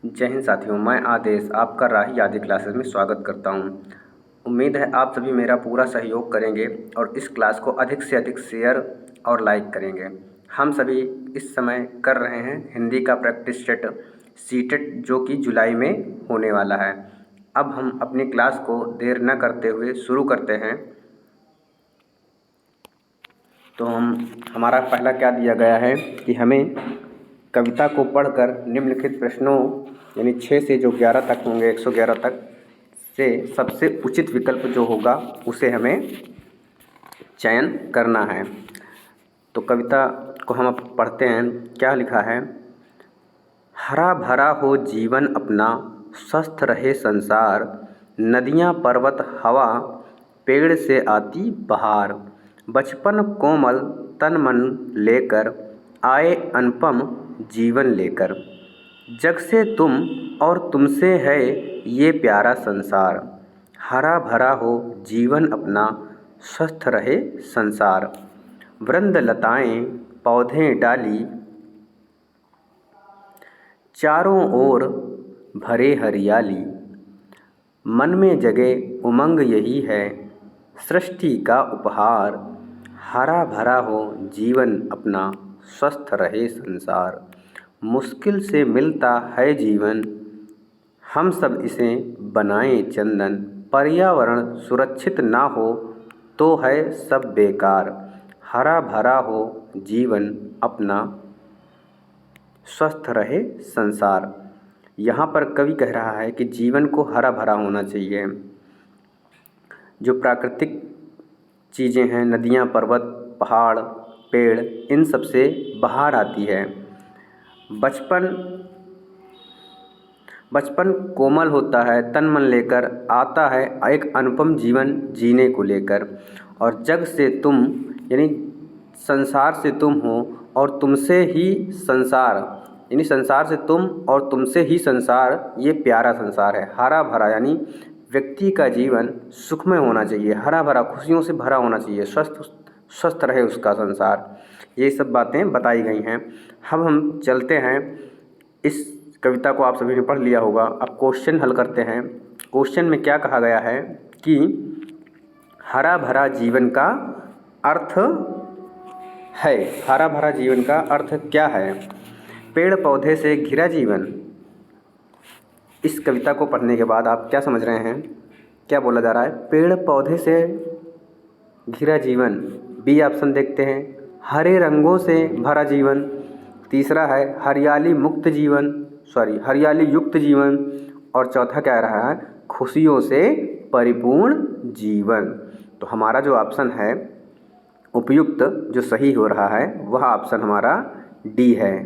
जय हिंद साथियों, मैं आदेश आपका राही आदि क्लासेस में स्वागत करता हूं। उम्मीद है आप सभी मेरा पूरा सहयोग करेंगे और इस क्लास को अधिक से अधिक शेयर और लाइक करेंगे। हम सभी इस समय कर रहे हैं हिंदी का प्रैक्टिस सेट सीटेट जो कि जुलाई में होने वाला है। अब हम अपनी क्लास को देर न करते हुए शुरू करते हैं। तो हमारा पहला क्या दिया गया है कि हमें कविता को पढ़कर निम्नलिखित प्रश्नों यानी 6 से जो 11 तक होंगे, 111 तक से सबसे उचित विकल्प जो होगा उसे हमें चयन करना है। तो कविता को हम अब पढ़ते हैं। क्या लिखा है? हरा भरा हो जीवन अपना, स्वस्थ रहे संसार, नदियाँ पर्वत हवा, पेड़ से आती बहार, बचपन कोमल तन मन लेकर, आए अनुपम जीवन लेकर, जग से तुम और तुमसे है ये प्यारा संसार, हरा भरा हो जीवन अपना, स्वस्थ रहे संसार, वृंद लताएं पौधे डाली, चारों ओर भरे हरियाली, मन में जगे उमंग यही है, सृष्टि का उपहार, हरा भरा हो जीवन अपना, स्वस्थ रहे संसार, मुश्किल से मिलता है जीवन, हम सब इसे बनाएं चंदन, पर्यावरण सुरक्षित ना हो तो है सब बेकार, हरा भरा हो जीवन अपना, स्वस्थ रहे संसार। यहाँ पर कवि कह रहा है कि जीवन को हरा भरा होना चाहिए। जो प्राकृतिक चीज़ें हैं, नदियाँ पर्वत पहाड़ पेड़, इन सब से बहार आती है। बचपन कोमल होता है, तन मन लेकर आता है एक अनुपम जीवन जीने को लेकर, और जग से तुम यानी संसार से तुम हो और तुमसे ही संसार यानी संसार से तुम और तुमसे ही संसार, ये प्यारा संसार है। हरा भरा यानी व्यक्ति का जीवन सुखमय होना चाहिए, हरा भरा खुशियों से भरा होना चाहिए, स्वस्थ रहे उसका संसार। ये सब बातें बताई गई हैं। अब हम चलते हैं, इस कविता को आप सभी ने पढ़ लिया होगा। अब क्वेश्चन हल करते हैं। क्वेश्चन में क्या कहा गया है कि हरा भरा जीवन का अर्थ है। हरा भरा जीवन का अर्थ क्या है? पेड़ पौधे से घिरा जीवन। इस कविता को पढ़ने के बाद आप क्या समझ रहे हैं? क्या बोला जा रहा है? पेड़ पौधे से घिरा जीवन। बी ऑप्शन देखते हैं, हरे रंगों से भरा जीवन। तीसरा है हरियाली युक्त जीवन। और चौथा क्या रहा है? खुशियों से परिपूर्ण जीवन। तो हमारा जो ऑप्शन है उपयुक्त, जो सही हो रहा है, वह ऑप्शन हमारा डी है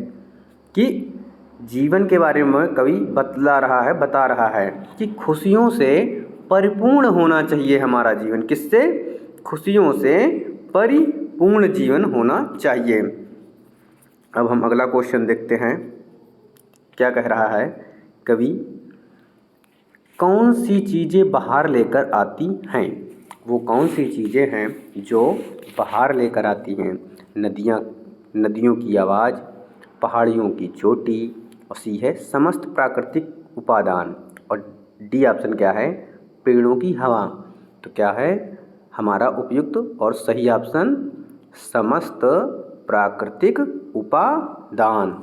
कि जीवन के बारे में कवि बता रहा है कि खुशियों से परिपूर्ण होना चाहिए हमारा जीवन। किससे? खुशियों से परिपूर्ण जीवन होना चाहिए। अब हम अगला क्वेश्चन देखते हैं। क्या कह रहा है कवि? कौन सी चीज़ें बाहर लेकर आती हैं? वो कौन सी चीज़ें हैं जो बाहर लेकर आती हैं? नदियों की आवाज़, पहाड़ियों की चोटी, और सी है समस्त प्राकृतिक उपादान, और डी ऑप्शन क्या है? पेड़ों की हवा। तो क्या है हमारा उपयुक्त और सही ऑप्शन? समस्त प्राकृतिक उपादान।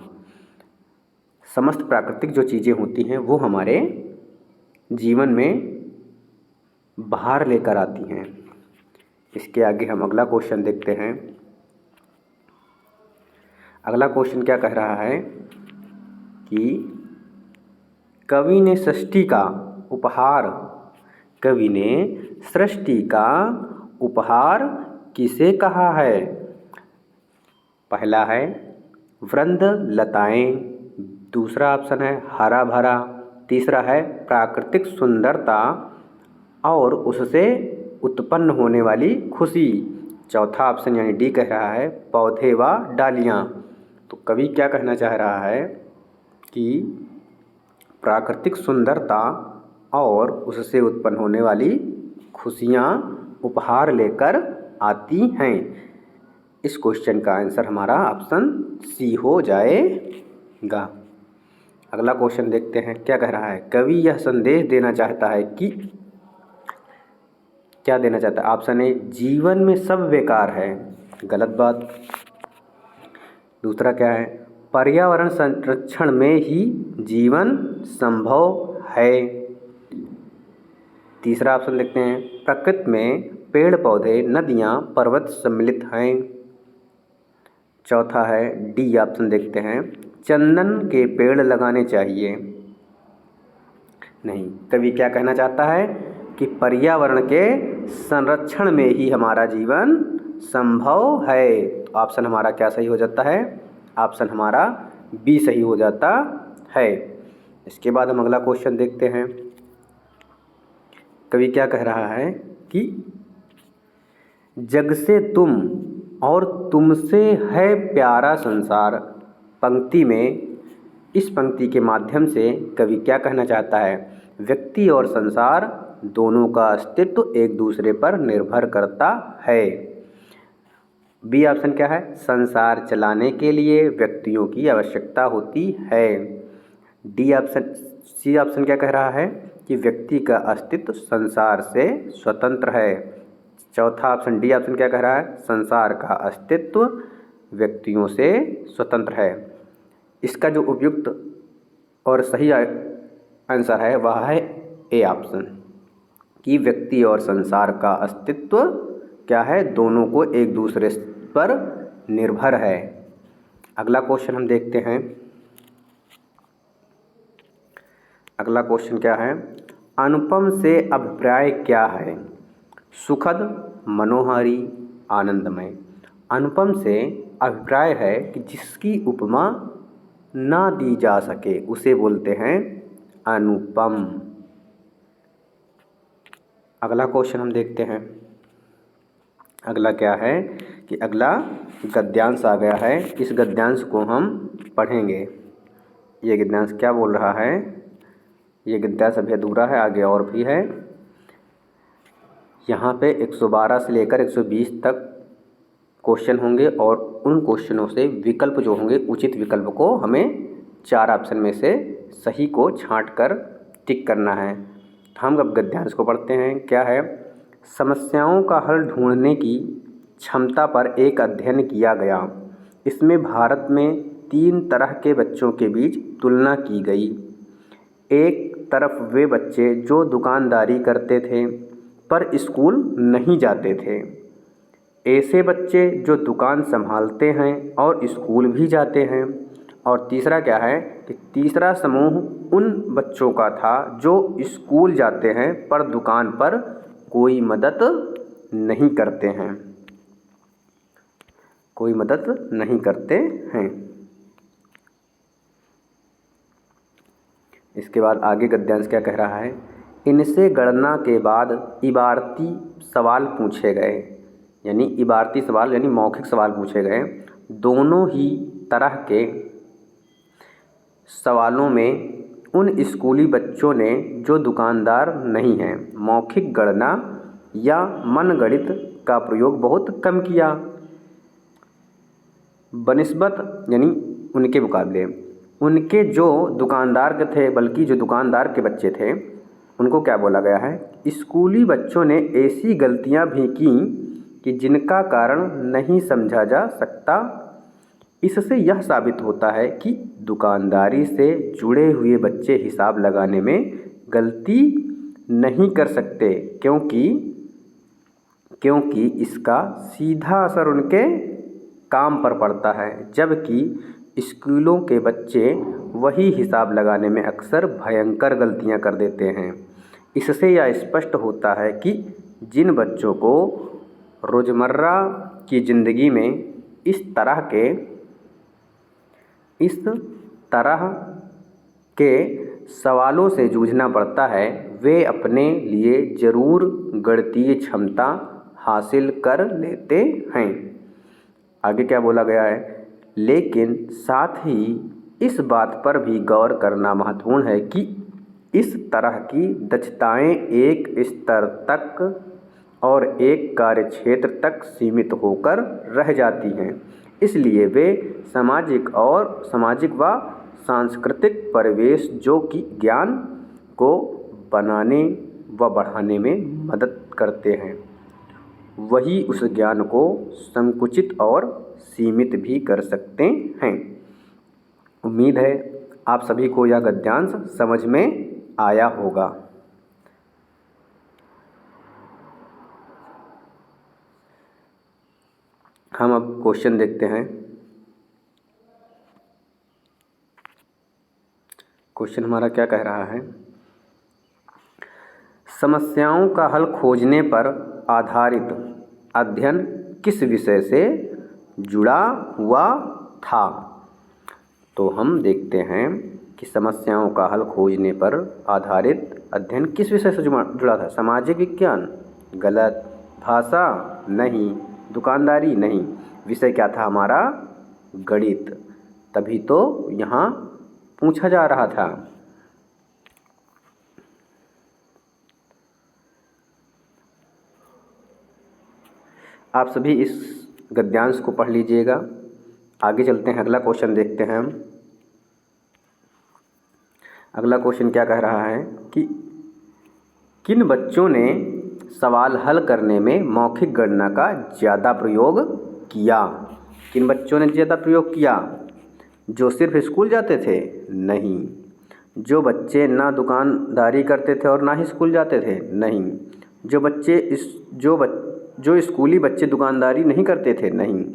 समस्त प्राकृतिक जो चीज़ें होती हैं वो हमारे जीवन में बाहर लेकर आती हैं। इसके आगे हम अगला क्वेश्चन देखते हैं। अगला क्वेश्चन क्या कह रहा है कि कवि ने सृष्टि का उपहार किसे कहा है? पहला है वृंद लताएं, दूसरा ऑप्शन है हरा भरा, तीसरा है प्राकृतिक सुंदरता और उससे उत्पन्न होने वाली खुशी, चौथा ऑप्शन यानी डी कह रहा है पौधे व डालियाँ। तो कवि क्या कहना चाह रहा है कि प्राकृतिक सुंदरता और उससे उत्पन्न होने वाली खुशियाँ उपहार लेकर आती हैं। इस क्वेश्चन का आंसर हमारा ऑप्शन सी हो जाएगा। अगला क्वेश्चन देखते हैं क्या कह रहा है। कवि यह संदेश देना चाहता है कि, क्या देना चाहता है? ऑप्शन ए, जीवन में सब बेकार है, गलत बात। दूसरा क्या है, पर्यावरण संरक्षण में ही जीवन संभव है। तीसरा ऑप्शन देखते हैं, प्रकृति में पेड़ पौधे नदियाँ पर्वत सम्मिलित हैं। चौथा है डी ऑप्शन देखते हैं, चंदन के पेड़ लगाने चाहिए। नहीं, कवि क्या कहना चाहता है कि पर्यावरण के संरक्षण में ही हमारा जीवन संभव है। तो ऑप्शन हमारा क्या सही हो जाता है? ऑप्शन हमारा बी सही हो जाता है। इसके बाद हम अगला क्वेश्चन देखते हैं। कवि क्या कह रहा है कि जग से तुम और तुमसे है प्यारा संसार। पंक्ति में, इस पंक्ति के माध्यम से कवि क्या कहना चाहता है? व्यक्ति और संसार दोनों का अस्तित्व एक दूसरे पर निर्भर करता है। बी ऑप्शन क्या है? संसार चलाने के लिए व्यक्तियों की आवश्यकता होती है। डी ऑप्शन, सी ऑप्शन क्या कह रहा है कि व्यक्ति का अस्तित्व संसार से स्वतंत्र है। चौथा ऑप्शन डी ऑप्शन क्या कह रहा है? संसार का अस्तित्व व्यक्तियों से स्वतंत्र है। इसका जो उपयुक्त और सही आंसर है वह है ए ऑप्शन, कि व्यक्ति और संसार का अस्तित्व क्या है? दोनों को एक दूसरे पर निर्भर है। अगला क्वेश्चन हम देखते हैं। अगला क्वेश्चन क्या है? अनुपम से अभिप्राय क्या है? सुखद, मनोहारी, आनंदमय। अनुपम से अभिप्राय है कि जिसकी उपमा ना दी जा सके उसे बोलते हैं अनुपम। अगला क्वेश्चन हम देखते हैं। अगला क्या है कि अगला गद्यांश आ गया है। इस गद्यांश को हम पढ़ेंगे। ये गद्यांश क्या बोल रहा है? ये गद्यांश अभी अधूरा है, आगे और भी है। यहाँ पे 112 से लेकर 120 तक क्वेश्चन होंगे और उन क्वेश्चनों से विकल्प जो होंगे, उचित विकल्प को हमें 4 ऑप्शन में से सही को छांट कर टिक करना है। तो हम अब गद्यांश को पढ़ते हैं। क्या है? समस्याओं का हल ढूंढने की क्षमता पर एक अध्ययन किया गया। इसमें भारत में 3 तरह के बच्चों के बीच तुलना की गई। एक तरफ वे बच्चे जो दुकानदारी करते थे पर स्कूल नहीं जाते थे, ऐसे बच्चे जो दुकान संभालते हैं और स्कूल भी जाते हैं, और तीसरा क्या है कि तीसरा समूह उन बच्चों का था जो स्कूल जाते हैं पर दुकान पर कोई मदद नहीं करते हैं, कोई मदद नहीं करते हैं। इसके बाद आगे गद्यांश क्या कह रहा है? इनसे गणना के बाद इबारती सवाल पूछे गए, यानी इबारती सवाल यानी मौखिक सवाल पूछे गए। दोनों ही तरह के सवालों में उन स्कूली बच्चों ने जो दुकानदार नहीं हैं, मौखिक गणना या मनगणित का प्रयोग बहुत कम किया बनिस्बत, यानी उनके मुकाबले। उनके जो दुकानदार के थे, बल्कि जो दुकानदार के बच्चे थे उनको क्या बोला गया है? स्कूली बच्चों ने ऐसी गलतियां भी की कि जिनका कारण नहीं समझा जा सकता। इससे यह साबित होता है कि दुकानदारी से जुड़े हुए बच्चे हिसाब लगाने में गलती नहीं कर सकते, क्योंकि इसका सीधा असर उनके काम पर पड़ता है, जबकि स्कूलों के बच्चे वही हिसाब लगाने में अक्सर भयंकर गलतियां कर देते हैं। इससे यह स्पष्ट होता है कि जिन बच्चों को रोज़मर्रा की ज़िंदगी में इस तरह के सवालों से जूझना पड़ता है, वे अपने लिए ज़रूर गणितीय क्षमता हासिल कर लेते हैं। आगे क्या बोला गया है? लेकिन साथ ही इस बात पर भी गौर करना महत्वपूर्ण है कि इस तरह की दक्षताएं एक स्तर तक और एक कार्यक्षेत्र तक सीमित होकर रह जाती हैं। इसलिए वे सामाजिक व सांस्कृतिक परिवेश जो कि ज्ञान को बनाने व बढ़ाने में मदद करते हैं, वही उस ज्ञान को संकुचित और सीमित भी कर सकते हैं। उम्मीद है आप सभी को यह गद्यांश समझ में आया होगा। हम अब क्वेश्चन देखते हैं। क्वेश्चन हमारा क्या कह रहा है? समस्याओं का हल खोजने पर आधारित अध्ययन किस विषय से जुड़ा हुआ था? तो हम देखते हैं कि समस्याओं का हल खोजने पर आधारित अध्ययन किस विषय से जुड़ा था? सामाजिक विज्ञान? गलत। भाषा? नहीं। दुकानदारी? नहीं। विषय क्या था हमारा? गणित। तभी तो यहाँ पूछा जा रहा था। आप सभी इस गद्यांश को पढ़ लीजिएगा। आगे चलते हैं, अगला क्वेश्चन देखते हैं हम। अगला क्वेश्चन क्या कह रहा है कि किन बच्चों ने सवाल हल करने में मौखिक गणना का ज़्यादा प्रयोग किया? किन बच्चों ने ज़्यादा प्रयोग किया? जो सिर्फ स्कूल जाते थे? नहीं। जो बच्चे ना दुकानदारी करते थे और ना ही स्कूल जाते थे? नहीं। जो स्कूली बच्चे दुकानदारी नहीं करते थे? नहीं।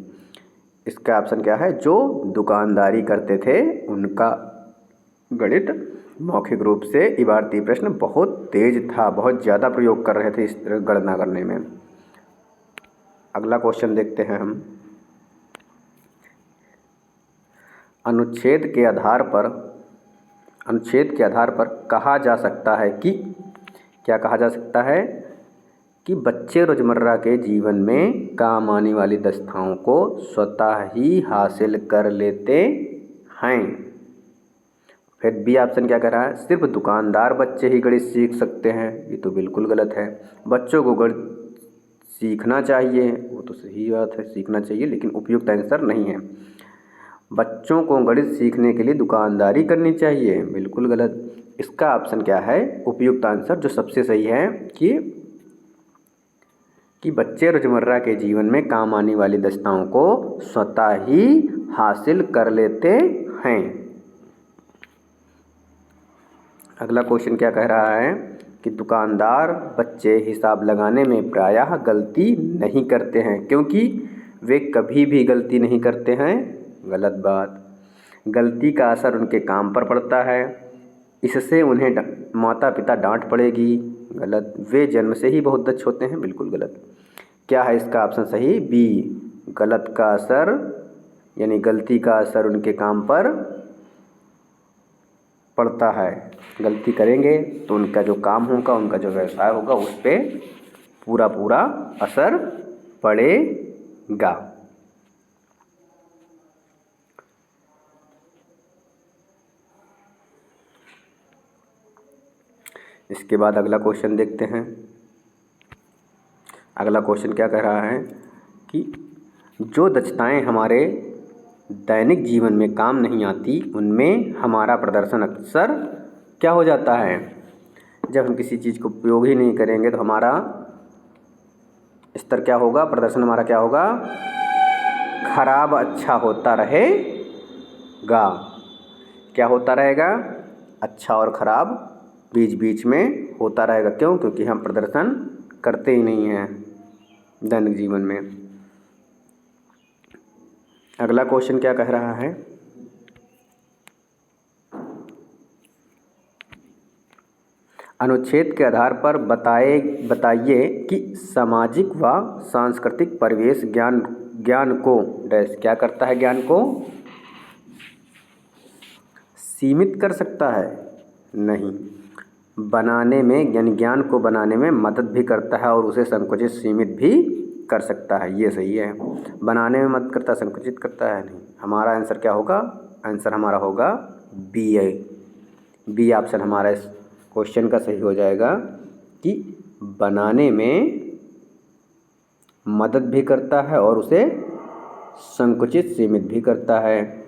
इसका ऑप्शन क्या है? जो दुकानदारी करते थे उनका गणित मौखिक रूप से इबारती प्रश्न बहुत तेज था, बहुत ज़्यादा प्रयोग कर रहे थे इस गणना करने में। अगला क्वेश्चन देखते हैं हम। अनुच्छेद के आधार पर कहा जा सकता है कि क्या कहा जा सकता है? कि बच्चे रोज़मर्रा के जीवन में काम आने वाली दक्षताओं को स्वतः ही हासिल कर लेते हैं। फिर बी ऑप्शन क्या कह रहा है? सिर्फ दुकानदार बच्चे ही गणित सीख सकते हैं। ये तो बिल्कुल गलत है। बच्चों को गणित सीखना चाहिए, वो तो सही बात है, सीखना चाहिए, लेकिन उपयुक्त आंसर नहीं है। बच्चों को गणित सीखने के लिए दुकानदारी करनी चाहिए, बिल्कुल गलत। इसका ऑप्शन क्या है? उपयुक्त आंसर जो सबसे सही है कि बच्चे रोज़मर्रा के जीवन में काम आने वाली दक्षताओं को स्वतः ही हासिल कर लेते हैं। अगला क्वेश्चन क्या कह रहा है कि दुकानदार बच्चे हिसाब लगाने में प्रायः गलती नहीं करते हैं क्योंकि वे कभी भी गलती नहीं करते हैं। गलत बात। गलती का असर उनके काम पर पड़ता है, इससे उन्हें माता पिता डांट पड़ेगी। गलत। वे जन्म से ही बहुत दक्ष होते हैं। बिल्कुल गलत। क्या है इसका ऑप्शन सही? बी। गलत का असर यानी गलती का असर उनके काम पर पड़ता है। गलती करेंगे तो उनका जो काम होगा, उनका जो व्यवसाय होगा, उस पर पूरा असर पड़ेगा। इसके बाद अगला क्वेश्चन देखते हैं। अगला क्वेश्चन क्या कह रहा है कि जो दक्षताएं हमारे दैनिक जीवन में काम नहीं आती, उनमें हमारा प्रदर्शन अक्सर क्या हो जाता है? जब हम किसी चीज़ को उपयोग ही नहीं करेंगे तो हमारा स्तर क्या होगा? प्रदर्शन हमारा क्या होगा? खराब अच्छा होता रहेगा। क्या होता रहेगा? अच्छा और खराब बीच बीच में होता रहेगा। क्यों? क्योंकि हम प्रदर्शन करते ही नहीं हैं दैनिक जीवन में। अगला क्वेश्चन क्या कह रहा है? अनुच्छेद के आधार पर बताइए कि सामाजिक व सांस्कृतिक परिवेश ज्ञान को डैश क्या करता है? ज्ञान को सीमित कर सकता है? नहीं। बनाने में यानी ज्ञान को बनाने में मदद भी करता है और उसे संकुचित सीमित भी कर सकता है। ये सही है। बनाने में मदद करता है, संकुचित करता है नहीं। हमारा आंसर क्या होगा? आंसर हमारा होगा बी है। बी ऑप्शन हमारा इस क्वेश्चन का सही हो जाएगा कि बनाने में मदद भी करता है और उसे संकुचित सीमित भी करता है।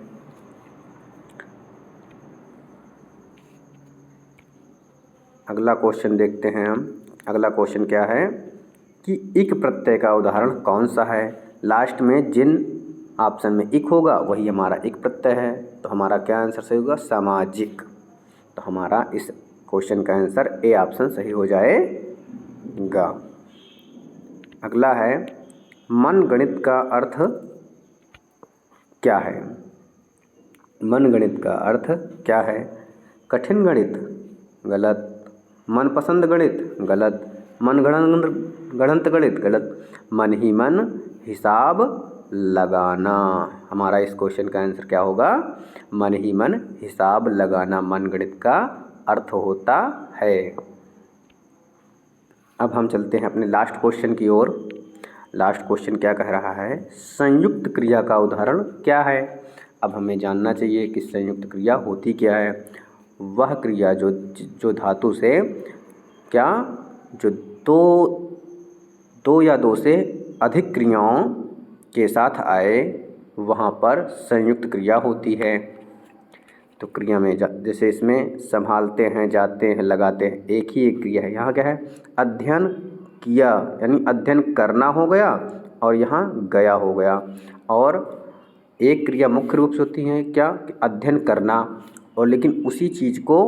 अगला क्वेश्चन देखते हैं हम। अगला क्वेश्चन क्या है कि इक प्रत्यय का उदाहरण कौन सा है। लास्ट में जिन ऑप्शन में इक होगा वही हमारा इक प्रत्यय है, तो हमारा क्या आंसर सही होगा, सामाजिक। तो हमारा इस क्वेश्चन का आंसर ए ऑप्शन सही हो जाएगा। अगला है मन गणित का अर्थ क्या है। मन गणित का अर्थ क्या है। कठिन गणित गलत, मनपसंद गणित गलत, गणंत गणित गलत, मन ही मन हिसाब लगाना। हमारा इस क्वेश्चन का आंसर क्या होगा, मन ही मन हिसाब लगाना मन गणित का अर्थ होता है। अब हम चलते हैं अपने लास्ट क्वेश्चन की ओर। लास्ट क्वेश्चन क्या कह रहा है, संयुक्त क्रिया का उदाहरण क्या है। अब हमें जानना चाहिए कि संयुक्त क्रिया होती क्या है। वह क्रिया जो धातु से क्या, जो दो या दो से अधिक क्रियाओं के साथ आए वहाँ पर संयुक्त क्रिया होती है। तो क्रिया में जैसे इसमें संभालते हैं, जाते हैं, लगाते हैं, एक ही एक क्रिया है। यहाँ क्या है, अध्ययन किया यानी अध्ययन करना हो गया और यहाँ गया हो गया। और एक क्रिया मुख्य रूप से होती है क्या, अध्ययन करना, और लेकिन उसी चीज़ को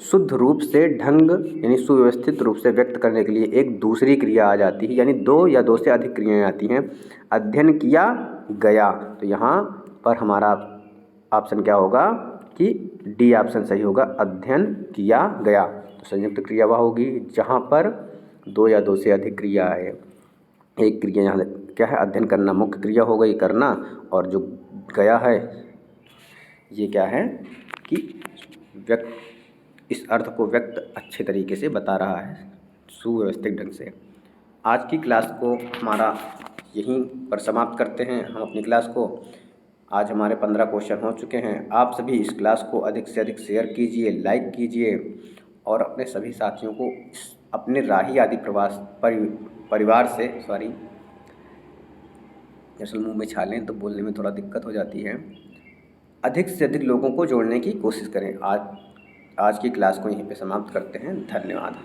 शुद्ध रूप से ढंग यानी सुव्यवस्थित रूप से व्यक्त करने के लिए एक दूसरी क्रिया आ जाती है, यानी दो या दो से अधिक क्रियाएं आती हैं। अध्ययन किया गया, तो यहाँ पर हमारा ऑप्शन क्या होगा कि डी ऑप्शन सही होगा, अध्ययन किया गया। तो संयुक्त क्रिया वह होगी जहाँ पर दो या दो से अधिक क्रिया है। एक क्रिया यहाँ क्या है, अध्ययन करना मुख्य क्रिया हो गई करना, और जो गया है ये क्या है कि इस अर्थ को व्यक्त अच्छे तरीके से बता रहा है सुव्यवस्थित ढंग से। आज की क्लास को हमारा यहीं पर समाप्त करते हैं हम अपनी क्लास को। आज हमारे 15 क्वेश्चन हो चुके हैं। आप सभी इस क्लास को अधिक से अधिक शेयर कीजिए, लाइक कीजिए और अपने सभी साथियों को अपने राही आदि परिवार से दरअसल मुँह में छालें तो बोलने में थोड़ा दिक्कत हो जाती है, अधिक से अधिक लोगों को जोड़ने की कोशिश करें। आज की क्लास को यहीं पे समाप्त करते हैं। धन्यवाद।